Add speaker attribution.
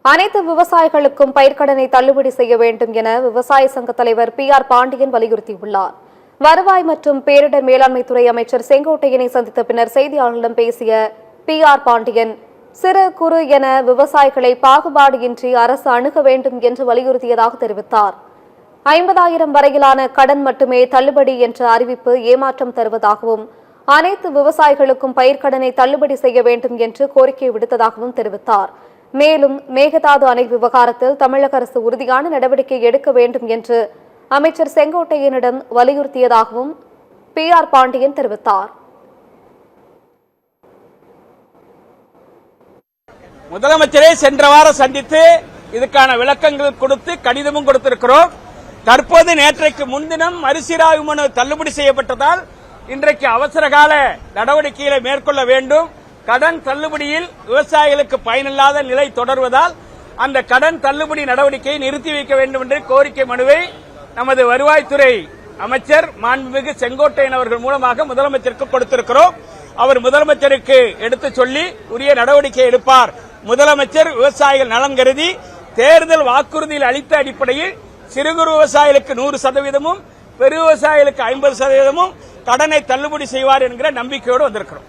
Speaker 1: அனைத்து விவசாயிகளுக்கும் பயிர்க்கடனை தள்ளுபடி செய்ய வேண்டும் என விவசாய சங்க தலைவர் PR பாண்டியன் வலியுறுத்தியுள்ளார். வருவாய் மற்றும் பேரிடர் மேலாண்மை துறை அமைச்சர் செங்கோட்டையனை சந்தித்த பின்னர் செய்தியாளர்களிடம் பேசிய PR பாண்டியன், சிறு குறு என விவசாயிகளை பாகுபாடு இன்றி அரசு அணுக வேண்டும் என்று வலியுறுத்தியதாக தெரிவித்தார். 50,000 வரையிலான கடன் மட்டுமே தள்ளுபடி என்ற அறிவிப்பு ஏமாற்றம் தருவதாகவும், அனைத்து விவசாயிகளுக்கும் பயிர்க்கடனை தள்ளுபடி செய்ய வேண்டும் என்று கோரிக்கை விடுத்ததாகவும் தெரிவித்தார். மேலும் மேகதாது அணை விவகாரத்தில் தமிழக அரசு உறுதியான நடவடிக்கை எடுக்க வேண்டும் என்று அமைச்சர் செங்கோட்டையனிடம் வலியுறுத்தியதாகவும் PR பாண்டியன் தெரிவித்தார்.
Speaker 2: முதலமைச்சரை சென்ற வாரம் சந்தித்து இதுக்கான விளக்கங்கள் கொடுத்து கடிதமும் கொடுத்திருக்கிறோம். தற்போது நேற்றைக்கு முன்தினம் மறுசீராய்வு மனு தள்ளுபடி செய்யப்பட்டதால் இன்றைக்கு அவசரகால நடவடிக்கைகளை மேற்கொள்ள வேண்டும். கடன் தள்ளுபடியில் விவசாயிகளுக்கு பயனில்லாத நிலை தொடர்வதால் அந்த கடன் தள்ளுபடி நடவடிக்கையை நிறுத்தி வைக்க வேண்டும் என்ற கோரிக்கை மனுவை நமது வருவாய்த்துறை அமைச்சர் மாண்புமிகு செங்கோட்டையன் அவர்கள் மூலமாக முதலமைச்சருக்கு கொடுத்திருக்கிறோம். அவர் முதலமைச்சருக்கு எடுத்துச் சொல்லி உரிய நடவடிக்கை எடுப்பார். முதலமைச்சர் விவசாயிகள் நலன் கருதி தேர்தல் வாக்குறுதியில் அளித்த அடிப்படையில் சிறு குறு விவசாயிகளுக்கு 100%, பெரு விவசாயிகளுக்கு 50% கடனை தள்ளுபடி செய்வார் என்கிற நம்பிக்கையோடு வந்திருக்கிறோம்.